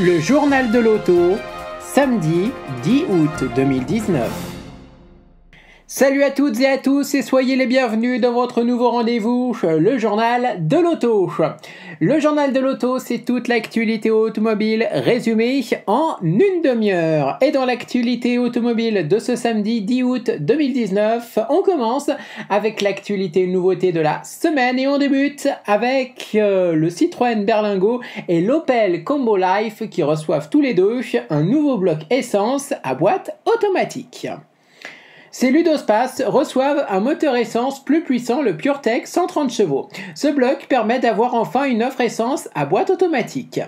Le journal de l'auto, samedi 10 août 2019. Salut à toutes et à tous et soyez les bienvenus dans votre nouveau rendez-vous, le journal de l'auto. Le journal de l'auto, c'est toute l'actualité automobile résumée en une demi-heure. Et dans l'actualité automobile de ce samedi 10 août 2019, on commence avec l'actualité nouveauté de la semaine et on débute avec le Citroën Berlingo et l'Opel Combo Life qui reçoivent tous les deux un nouveau bloc essence à boîte automatique. Ces Ludospace reçoivent un moteur essence plus puissant, le PureTech 130 chevaux. Ce bloc permet d'avoir enfin une offre essence à boîte automatique.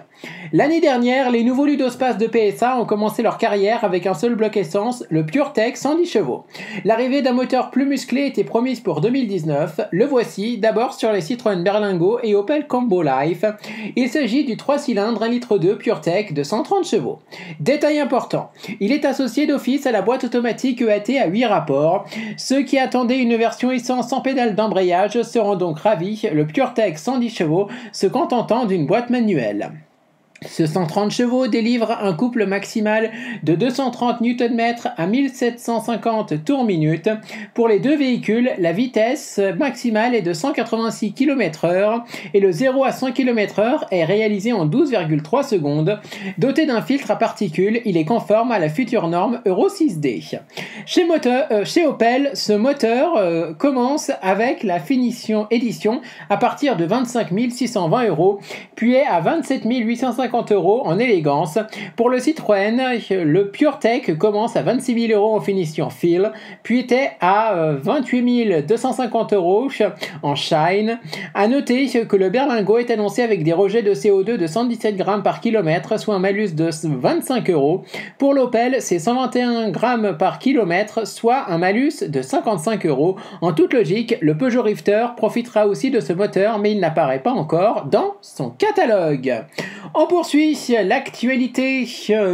L'année dernière, les nouveaux Ludospace de PSA ont commencé leur carrière avec un seul bloc essence, le PureTech 110 chevaux. L'arrivée d'un moteur plus musclé était promise pour 2019. Le voici, d'abord sur les Citroën Berlingo et Opel Combo Life. Il s'agit du 3 cylindres 1,2 litre PureTech de 130 chevaux. Détail important, il est associé d'office à la boîte automatique EAT à 8 rapports. Ceux qui attendaient une version essence sans pédale d'embrayage seront donc ravis, le PureTech 110 chevaux se contentant d'une boîte manuelle. Ce 130 chevaux délivre un couple maximal de 230 Nm à 1750 tours minute. Pour les deux véhicules, la vitesse maximale est de 186 km/h et le 0 à 100 km/h est réalisé en 12,3 secondes. Doté d'un filtre à particules, il est conforme à la future norme Euro 6D. Chez Opel, ce moteur commence avec la Finition Edition à partir de 25 620 €, puis est à 27 850 € en élégance. Pour le Citroën, le PureTech commence à 26 000 € en finition Feel, puis était à 28 250 € en Shine. A noter que le Berlingo est annoncé avec des rejets de CO2 de 117 grammes par kilomètre, soit un malus de 25 €. Pour l'Opel, c'est 121 grammes par kilomètre, soit un malus de 55 €. En toute logique, le Peugeot Rifter profitera aussi de ce moteur, mais il n'apparaît pas encore dans son catalogue. On poursuit l'actualité,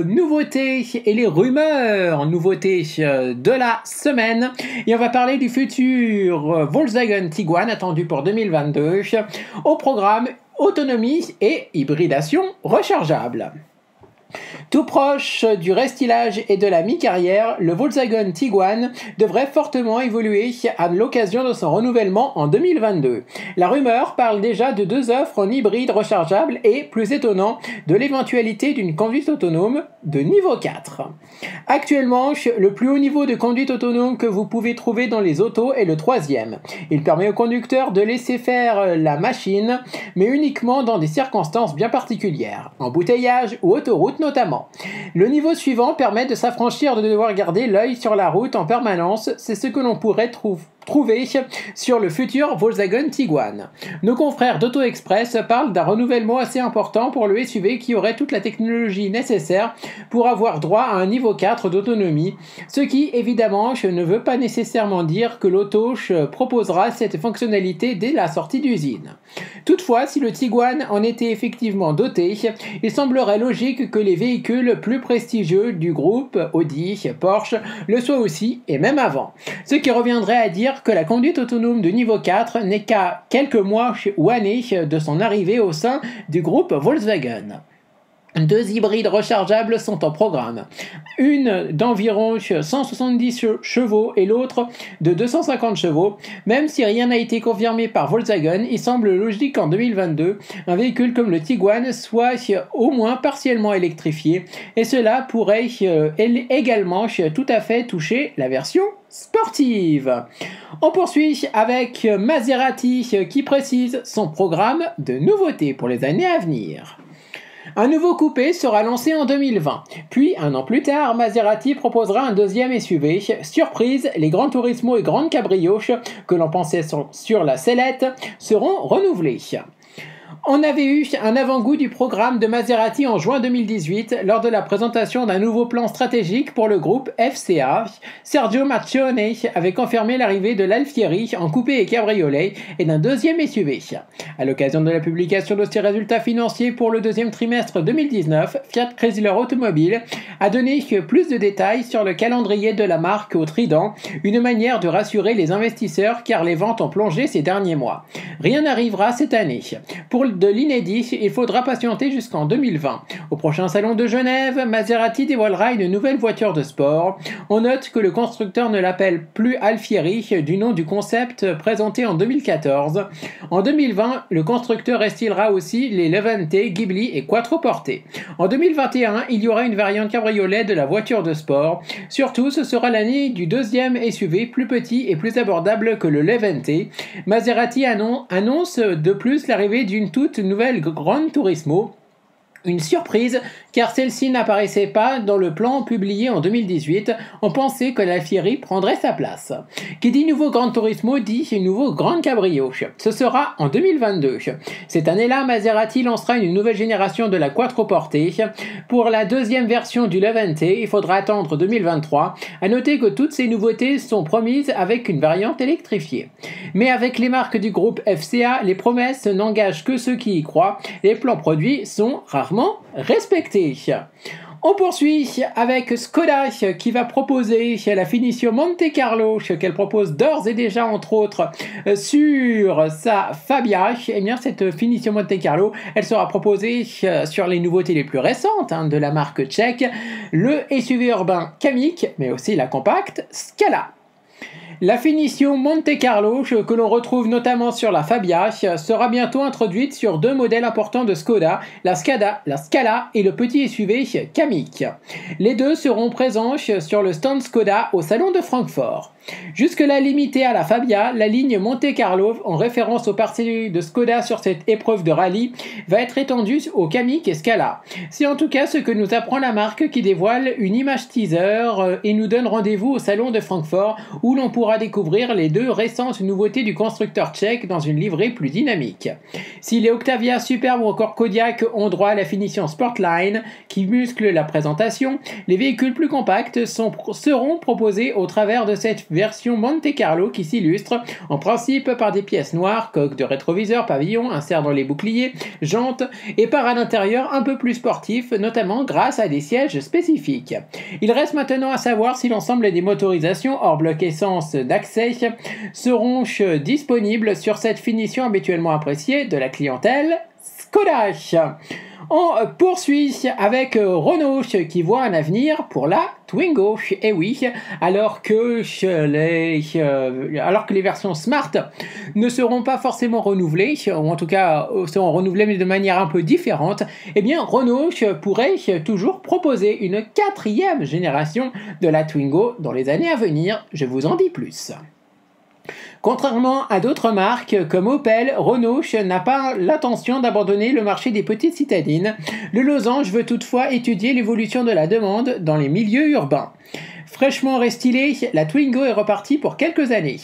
nouveautés et les rumeurs nouveautés de la semaine. Et on va parler du futur Volkswagen Tiguan attendu pour 2022. Au programme autonomie et hybridation rechargeable. Tout proche du restylage et de la mi-carrière, le Volkswagen Tiguan devrait fortement évoluer à l'occasion de son renouvellement en 2022. La rumeur parle déjà de 2 offres en hybride rechargeable et, plus étonnant, de l'éventualité d'une conduite autonome de niveau 4. Actuellement, le plus haut niveau de conduite autonome que vous pouvez trouver dans les autos est le 3e. Il permet au conducteur de laisser faire la machine, mais uniquement dans des circonstances bien particulières, embouteillage ou autoroute notamment. Le niveau suivant permet de s'affranchir de devoir garder l'œil sur la route en permanence, c'est ce que l'on pourrait trouver sur le futur Volkswagen Tiguan. Nos confrères d'Auto Express parlent d'un renouvellement assez important pour le SUV qui aurait toute la technologie nécessaire pour avoir droit à un niveau 4 d'autonomie, ce qui évidemment ne veut pas nécessairement dire que l'auto proposera cette fonctionnalité dès la sortie d'usine. Toutefois, si le Tiguan en était effectivement doté, il semblerait logique que les véhicules plus prestigieux du groupe Audi, Porsche le soient aussi et même avant. Ce qui reviendrait à dire que la conduite autonome de niveau 4 n'est qu'à quelques mois ou années de son arrivée au sein du groupe Volkswagen. 2 hybrides rechargeables sont en programme. Une d'environ 170 chevaux et l'autre de 250 chevaux. Même si rien n'a été confirmé par Volkswagen, il semble logique qu'en 2022, un véhicule comme le Tiguan soit au moins partiellement électrifié. Et cela pourrait également tout à fait toucher la version sportive. On poursuit avec Maserati qui précise son programme de nouveautés pour les années à venir. Un nouveau coupé sera lancé en 2020. Puis, un an plus tard, Maserati proposera un deuxième SUV. Surprise, les Gran Turismo et Grande Cabrioche, que l'on pensait sur la sellette, seront renouvelés. On avait eu un avant-goût du programme de Maserati en juin 2018 lors de la présentation d'un nouveau plan stratégique pour le groupe FCA. Sergio Marchionne avait confirmé l'arrivée de l'Alfieri en coupé et cabriolet et d'un deuxième SUV. À l'occasion de la publication de ses résultats financiers pour le deuxième trimestre 2019, Fiat Chrysler Automobile a donné plus de détails sur le calendrier de la marque au Trident, une manière de rassurer les investisseurs car les ventes ont plongé ces derniers mois. Rien n'arrivera cette année. Pour pour de l'inédit, il faudra patienter jusqu'en 2020. Au prochain salon de Genève, Maserati dévoilera une nouvelle voiture de sport. On note que le constructeur ne l'appelle plus Alfieri, du nom du concept présenté en 2014. En 2020, le constructeur estylera aussi les Levante, Ghibli et Quattroporte. En 2021, il y aura une variante cabriolet de la voiture de sport. Surtout, ce sera l'année du deuxième SUV plus petit et plus abordable que le Levante. Maserati annonce de plus l'arrivée d'une toute nouvelle Gran Turismo. Une surprise, car celle-ci n'apparaissait pas dans le plan publié en 2018. On pensait que l'Alfieri prendrait sa place. Qui dit nouveau Gran Turismo dit nouveau Gran Cabrio. Ce sera en 2022. Cette année-là, Maserati lancera une nouvelle génération de la Quattroporte. Pour la deuxième version du Levante, il faudra attendre 2023. À noter que toutes ces nouveautés sont promises avec une variante électrifiée. Mais avec les marques du groupe FCA, les promesses n'engagent que ceux qui y croient. Les plans produits sont rarement respectés. On poursuit avec Skoda qui va proposer la finition Monte Carlo qu'elle propose d'ores et déjà entre autres sur sa Fabia. Et bien cette finition Monte Carlo, elle sera proposée sur les nouveautés les plus récentes de la marque tchèque, le SUV urbain Kamiq, mais aussi la compacte Scala. La finition Monte Carlo, que l'on retrouve notamment sur la Fabia, sera bientôt introduite sur deux modèles importants de Skoda, la Scala et le petit SUV Kamiq. Les deux seront présents sur le stand Skoda au salon de Francfort. Jusque-là limitée à la Fabia, la ligne Monte Carlo, en référence aux parties de Skoda sur cette épreuve de rallye, va être étendue au Kamiq et Scala. C'est en tout cas ce que nous apprend la marque qui dévoile une image teaser et nous donne rendez-vous au salon de Francfort où l'on pourra découvrir les deux récentes nouveautés du constructeur tchèque dans une livrée plus dynamique. Si les Octavia Superb ou encore Kodiaq ont droit à la finition Sportline qui muscle la présentation, les véhicules plus compacts seront proposés au travers de cette version Monte Carlo qui s'illustre en principe par des pièces noires, coque de rétroviseur, pavillon, insert dans les boucliers, jantes et par un intérieur un peu plus sportif, notamment grâce à des sièges spécifiques. Il reste maintenant à savoir si l'ensemble des motorisations hors bloc essence d'accès seront disponibles sur cette finition habituellement appréciée de la clientèle Skoda. On poursuit avec Renault qui voit un avenir pour la Twingo. Et oui, alors que les versions Smart ne seront pas forcément renouvelées, ou en tout cas seront renouvelées mais de manière un peu différente, eh bien Renault pourrait toujours proposer une quatrième génération de la Twingo dans les années à venir. Je vous en dis plus. Contrairement à d'autres marques comme Opel, Renault n'a pas l'intention d'abandonner le marché des petites citadines. Le losange veut toutefois étudier l'évolution de la demande dans les milieux urbains. Fraîchement restylée, la Twingo est repartie pour quelques années.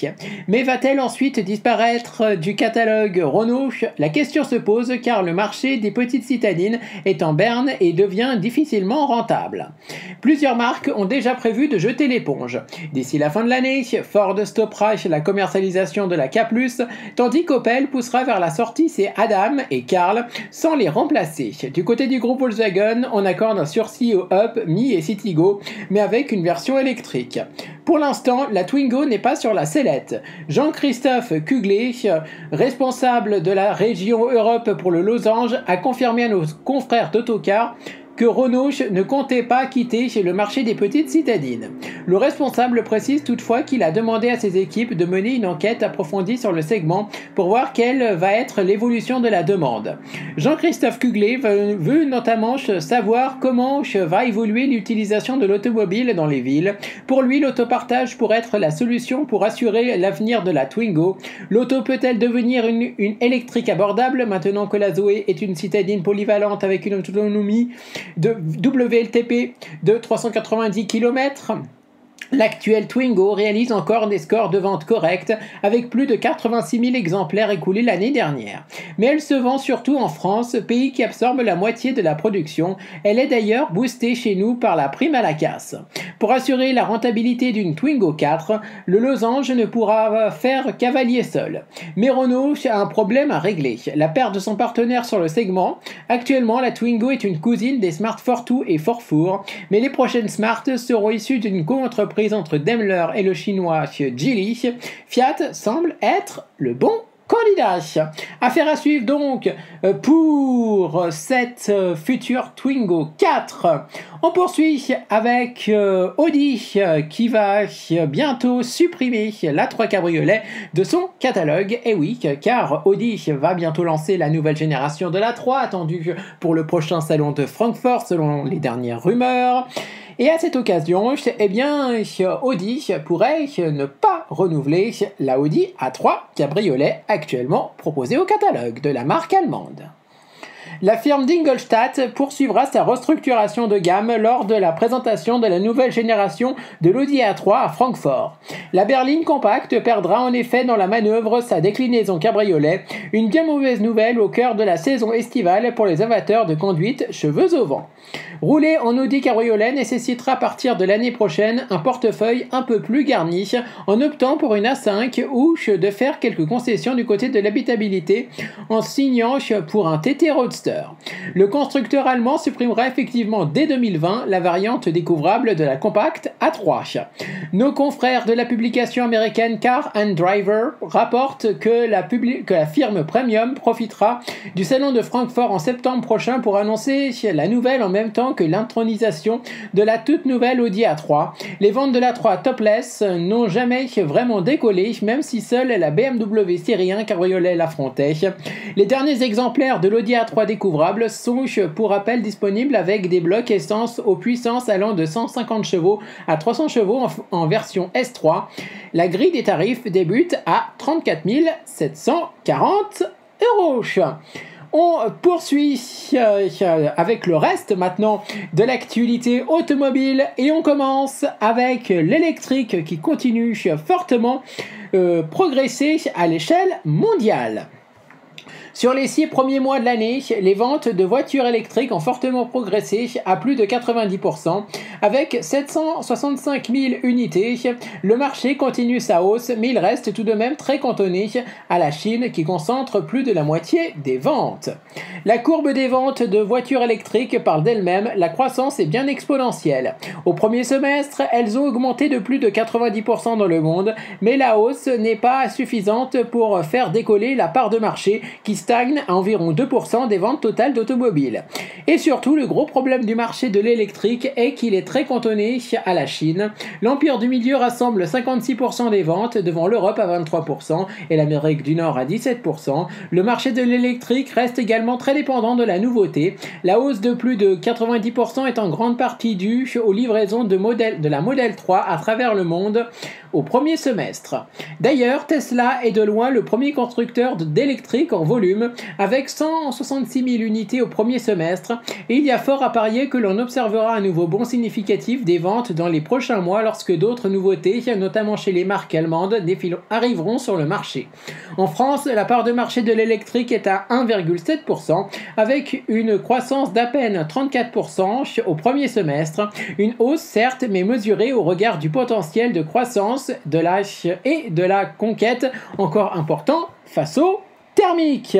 Mais va-t-elle ensuite disparaître du catalogue Renault? La question se pose car le marché des petites citadines est en berne et devient difficilement rentable. Plusieurs marques ont déjà prévu de jeter l'éponge. D'ici la fin de l'année, Ford stoppera la commercialisation de la K+, tandis qu'Opel poussera vers la sortie ses Adam et Karl sans les remplacer. Du côté du groupe Volkswagen, on accorde un sursis au Up, Mi et Citigo, mais avec une version électrique. Pour l'instant, la Twingo n'est pas sur la sellette. Jean-Christophe Kugler, responsable de la région Europe pour le losange, a confirmé à nos confrères d'Autocar que Renault ne comptait pas quitter le marché des petites citadines. Le responsable précise toutefois qu'il a demandé à ses équipes de mener une enquête approfondie sur le segment pour voir quelle va être l'évolution de la demande. Jean-Christophe Kugler veut notamment savoir comment va évoluer l'utilisation de l'automobile dans les villes. Pour lui, l'autopartage pourrait être la solution pour assurer l'avenir de la Twingo. L'auto peut-elle devenir une électrique abordable maintenant que la Zoé est une citadine polyvalente avec une autonomie de WLTP de 390 km? L'actuelle Twingo réalise encore des scores de vente corrects avec plus de 86 000 exemplaires écoulés l'année dernière. Mais elle se vend surtout en France, pays qui absorbe la moitié de la production. Elle est d'ailleurs boostée chez nous par la prime à la casse. Pour assurer la rentabilité d'une Twingo 4, le losange ne pourra faire cavalier seul. Mais Renault a un problème à régler, la perte de son partenaire sur le segment. Actuellement, la Twingo est une cousine des Smart Fortwo et Forfour, mais les prochaines Smart seront issues d'une co-entreprise entre Daimler et le chinois Geely. Fiat semble être le bon candidats. Affaire à suivre donc pour cette future Twingo 4. On poursuit avec Audi qui va bientôt supprimer l'A3 Cabriolet de son catalogue. Et oui, car Audi va bientôt lancer la nouvelle génération de l'A3 attendue pour le prochain salon de Francfort selon les dernières rumeurs. Et à cette occasion, eh bien, Audi pourrait ne pas renouveler la Audi A3 Cabriolet actuellement proposée au catalogue de la marque allemande. La firme d'Ingolstadt poursuivra sa restructuration de gamme lors de la présentation de la nouvelle génération de l'Audi A3 à Francfort. La berline compacte perdra en effet dans la manœuvre sa déclinaison cabriolet, une bien mauvaise nouvelle au cœur de la saison estivale pour les amateurs de conduite cheveux au vent. Rouler en Audi Cabriolet nécessitera à partir de l'année prochaine un portefeuille un peu plus garni en optant pour une A5 ou de faire quelques concessions du côté de l'habitabilité en signant pour un TT Roadster. Le constructeur allemand supprimera effectivement dès 2020 la variante découvrable de la compacte A3. Nos confrères de la publication américaine Car and Driver rapportent que la firme Premium profitera du salon de Francfort en septembre prochain pour annoncer la nouvelle en même temps que l'intronisation de la toute nouvelle Audi A3. Les ventes de l'A3 topless n'ont jamais vraiment décollé, même si seule la BMW Série 1 Cabriolet l'affrontait. Les derniers exemplaires de l'Audi A3 découvrable sont pour rappel disponibles avec des blocs essence aux puissances allant de 150 chevaux à 300 chevaux en version S3. La grille des tarifs débute à 34 740 €. On poursuit avec le reste maintenant de l'actualité automobile et on commence avec l'électrique qui continue fortement progresser à l'échelle mondiale. Sur les 6 premiers mois de l'année, les ventes de voitures électriques ont fortement progressé à plus de 90%, avec 765 000 unités. Le marché continue sa hausse, mais il reste tout de même très cantonné à la Chine qui concentre plus de la moitié des ventes. La courbe des ventes de voitures électriques parle d'elle-même, la croissance est bien exponentielle. Au premier semestre, elles ont augmenté de plus de 90% dans le monde, mais la hausse n'est pas suffisante pour faire décoller la part de marché qui stagne à environ 2% des ventes totales d'automobiles. Et surtout, le gros problème du marché de l'électrique est qu'il est très cantonné à la Chine. L'Empire du Milieu rassemble 56% des ventes devant l'Europe à 23% et l'Amérique du Nord à 17%. Le marché de l'électrique reste également très dépendant de la nouveauté. La hausse de plus de 90% est en grande partie due aux livraisons de la Model 3 à travers le monde au premier semestre. D'ailleurs, Tesla est de loin le premier constructeur d'électrique en volume, avec 166 000 unités au premier semestre, et il y a fort à parier que l'on observera un nouveau bond significatif des ventes dans les prochains mois lorsque d'autres nouveautés, notamment chez les marques allemandes, arriveront sur le marché. En France, la part de marché de l'électrique est à 1,7%, avec une croissance d'à peine 34% au premier semestre, une hausse certes, mais mesurée au regard du potentiel de croissance et de la conquête encore important face au thermique.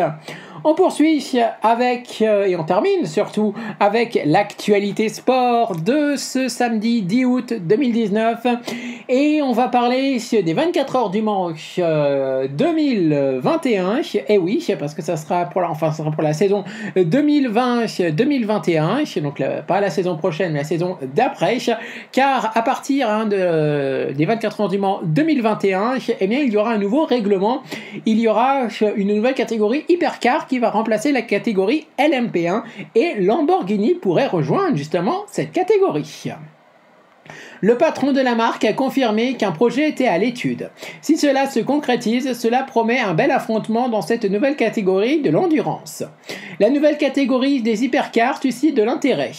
On poursuit avec, et on termine surtout avec l'actualité sport de ce samedi 10 août 2019. Et on va parler des 24 heures du Mans 2021. Et oui, parce que ça sera pour la saison 2020-2021. Donc pas la saison prochaine, mais la saison d'après. Car à partir des 24 heures du Mans 2021, eh bien, il y aura un nouveau règlement. Il y aura une nouvelle catégorie hypercar qui va remplacer la catégorie LMP1 et Lamborghini pourrait rejoindre justement cette catégorie. Le patron de la marque a confirmé qu'un projet était à l'étude. Si cela se concrétise, cela promet un bel affrontement dans cette nouvelle catégorie de l'endurance. La nouvelle catégorie des hypercars suscite de l'intérêt.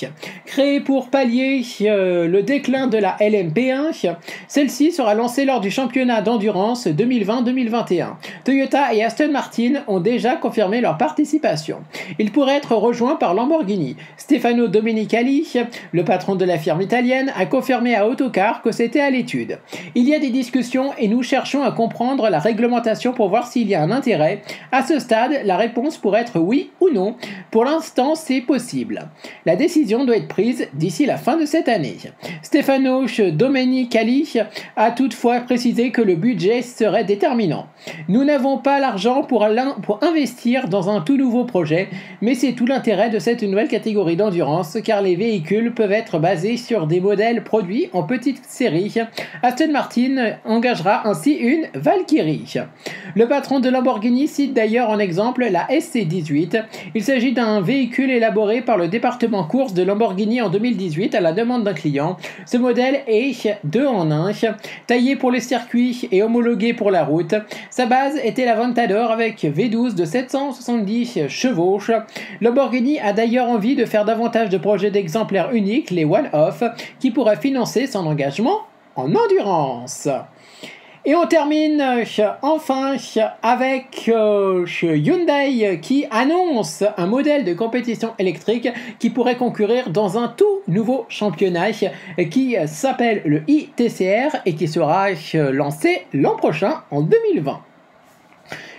Créée pour pallier le déclin de la LMP1, celle-ci sera lancée lors du championnat d'endurance 2020-2021. Toyota et Aston Martin ont déjà confirmé leur participation. Il pourrait être rejoint par Lamborghini. Stefano Domenicali, le patron de la firme italienne, a confirmé à Autocar que c'était à l'étude. Il y a des discussions et nous cherchons à comprendre la réglementation pour voir s'il y a un intérêt. À ce stade, la réponse pourrait être oui ou non. Pour l'instant, c'est possible. La décision doit être prise surprise d'ici la fin de cette année. Stefano Domenicali a toutefois précisé que le budget serait déterminant. Nous n'avons pas l'argent pour investir dans un tout nouveau projet, mais c'est tout l'intérêt de cette nouvelle catégorie d'endurance car les véhicules peuvent être basés sur des modèles produits en petite série. Aston Martin engagera ainsi une Valkyrie. Le patron de Lamborghini cite d'ailleurs en exemple la SC18. Il s'agit d'un véhicule élaboré par le département course de Lamborghini en 2018 à la demande d'un client. Ce modèle est 2 en 1, taillé pour les circuits et homologué pour la route. Sa base était la Aventador avec V12 de 770 chevaux. Lamborghini a d'ailleurs envie de faire davantage de projets d'exemplaires uniques, les one-off, qui pourraient financer son engagement en endurance. Et on termine enfin avec Hyundai qui annonce un modèle de compétition électrique qui pourrait concourir dans un tout nouveau championnat qui s'appelle le ITCR et qui sera lancé l'an prochain en 2020.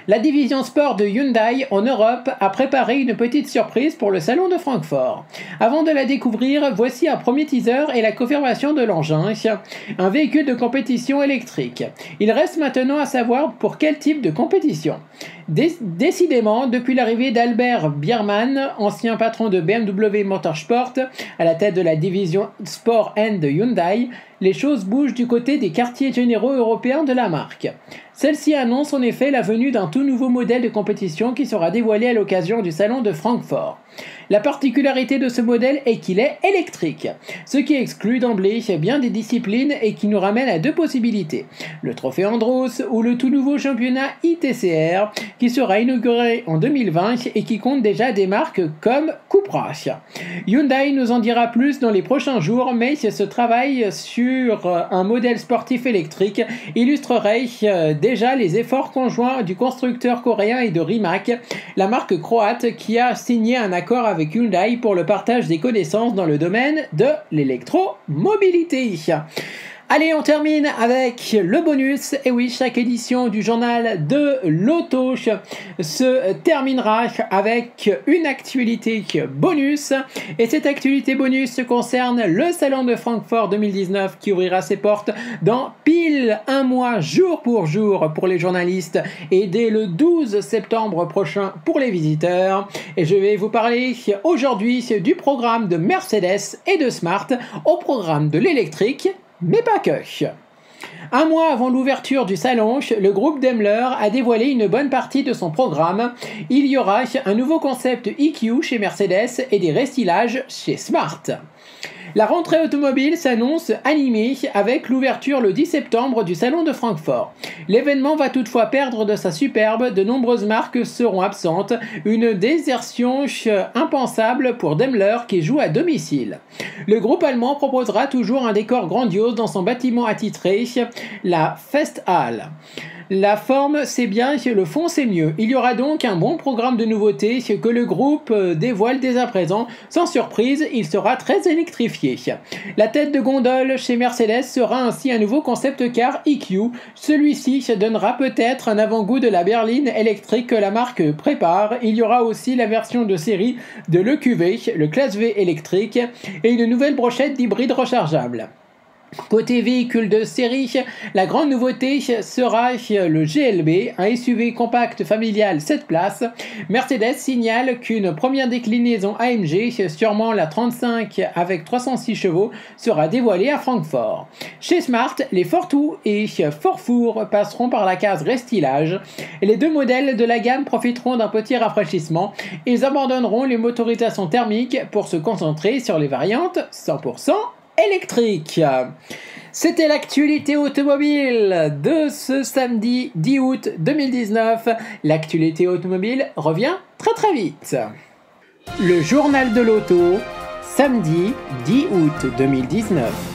La division sport de Hyundai en Europe a préparé une petite surprise pour le salon de Francfort. Avant de la découvrir, voici un premier teaser et la confirmation de l'engin, un véhicule de compétition électrique. Il reste maintenant à savoir pour quel type de compétition. Décidément, depuis l'arrivée d'Albert Biermann, ancien patron de BMW Motorsport, à la tête de la division Sport N de Hyundai, les choses bougent du côté des quartiers généraux européens de la marque. Celle-ci annonce en effet la venue d'un tout nouveau modèle de compétition qui sera dévoilé à l'occasion du salon de Francfort. La particularité de ce modèle est qu'il est électrique, ce qui exclut d'emblée bien des disciplines et qui nous ramène à 2 possibilités. Le trophée Andros ou le tout nouveau championnat ITCR qui sera inauguré en 2020 et qui compte déjà des marques comme Cupra. Hyundai nous en dira plus dans les prochains jours, mais ce travail sur un modèle sportif électrique illustrerait déjà les efforts conjoints du constructeur coréen et de Rimac, la marque croate qui a signé un accord avec Hyundai pour le partage des connaissances dans le domaine de l'électromobilité. Allez, on termine avec le bonus. Et oui, chaque édition du journal de l'auto se terminera avec une actualité bonus. Et cette actualité bonus concerne le salon de Francfort 2019 qui ouvrira ses portes dans pile un mois, jour pour jour pour les journalistes et dès le 12 septembre prochain pour les visiteurs. Et je vais vous parler aujourd'hui du programme de Mercedes et de Smart au programme de l'électrique. Mais pas que. Un mois avant l'ouverture du salon, le groupe Daimler a dévoilé une bonne partie de son programme. Il y aura un nouveau concept EQ chez Mercedes et des restylages chez Smart. La rentrée automobile s'annonce animée avec l'ouverture le 10 septembre du salon de Francfort. L'événement va toutefois perdre de sa superbe, de nombreuses marques seront absentes, une désertion impensable pour Daimler qui joue à domicile. Le groupe allemand proposera toujours un décor grandiose dans son bâtiment attitré, la Festhalle. La forme c'est bien, le fond c'est mieux. Il y aura donc un bon programme de nouveautés que le groupe dévoile dès à présent. Sans surprise, il sera très électrifié. La tête de gondole chez Mercedes sera ainsi un nouveau concept car EQ. Celui-ci donnera peut-être un avant-goût de la berline électrique que la marque prépare. Il y aura aussi la version de série de l'EQV, le Classe V électrique, et une nouvelle brochette d'hybride rechargeable. Côté véhicule de série, la grande nouveauté sera le GLB, un SUV compact familial 7 places. Mercedes signale qu'une première déclinaison AMG, sûrement la 35 avec 306 chevaux, sera dévoilée à Francfort. Chez Smart, les Fortwo et Forfour passeront par la case restylage. Les 2 modèles de la gamme profiteront d'un petit rafraîchissement. Ils abandonneront les motorisations thermiques pour se concentrer sur les variantes 100% électrique. C'était l'actualité automobile de ce samedi 10 août 2019. L'actualité automobile revient très vite. Le journal de l'auto, samedi 10 août 2019.